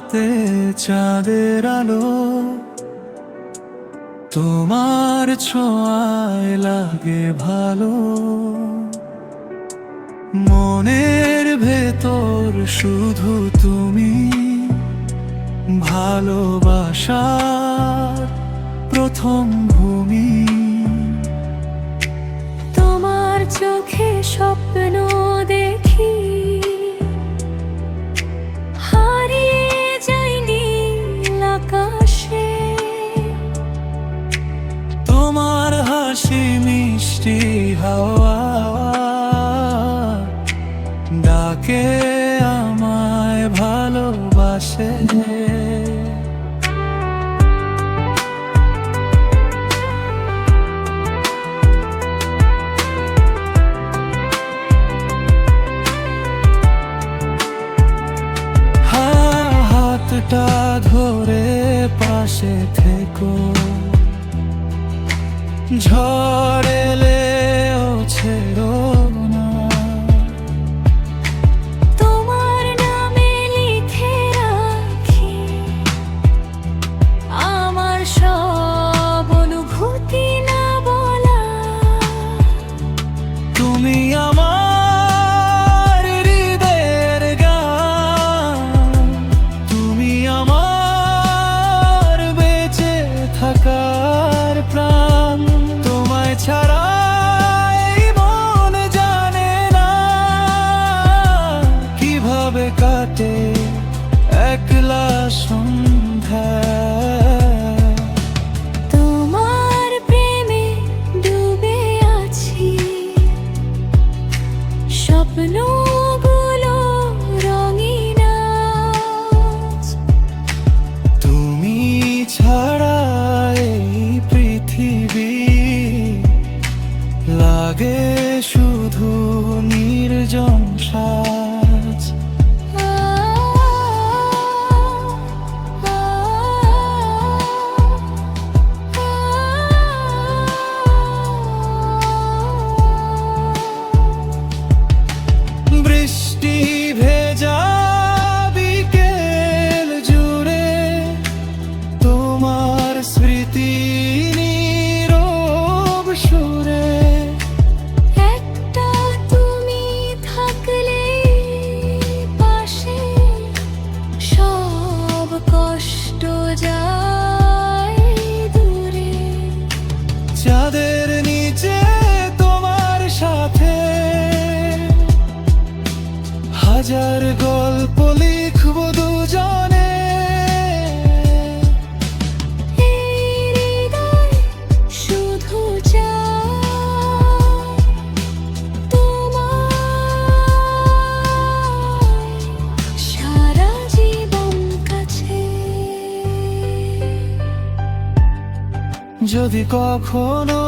রাতে চাঁদের আলো তোমার ছোঁয়ায় লাগে ভালো। মনের ভেতর শুধু তুমি, ভালোবাসার প্রথম ভূমি। তোমার চোখে স্বপ্ন দেখি, হারিয়ে যাই নীল আকাশে। তোমার হাসি মিষ্টি হাওয়া ডাকে আমায় ভালোবাসে। হাতটা ধরে পাশে থেকো, ঝড় এলেও ছেড়ো না। তোমার নামে লিখে রাখি আমার সব অনুভূতি না বলা। তুমি আমার হৃদয়ের গান, তুমি আমার বেঁচে থাকার প্রাণ। তোমায় ছাড়া এই মন জানে না কিভাবে কাটে একলা সন্ধ্যা। তোমার প্রেমে ডুবে আছি, স্বপ্নগুলো রঙিন আজ। তুমি ছাড়া এই পৃথিবী লাগে শুধু নির্জন সাজ। বৃষ্টি ভেজা বিকেল জুড়ে তোমার স্মৃতি নীরব সুরে। একটা তুমি থাকলে পাশে, সব কষ্ট যায় দূরে। চাঁদের নিচে তোমার সাথে হাজার গল্প লিখব দুজনে। এই হৃদয় শুধু চায় তোমায় সারা জীবন কাছে। যদি কখনো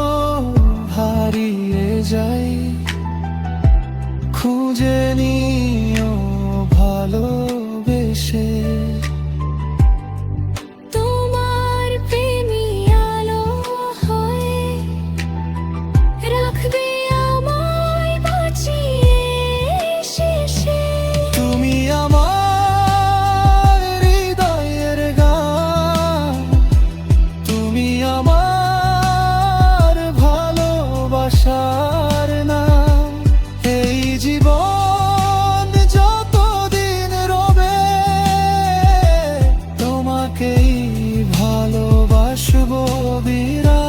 হারিয়ে যাই, খুঁজে নিও ভালোবেসে। তোমার প্রেমী আলো হয়ে রাখবে আমায় বাঁচিয়ে শেষে। তুমি আমার হৃদয়ের গান, তুমি আমার ভালোবাসার নাম। এই জীবন যতদিন রবে তোমাকেই ভালোবাসবো বিরাট।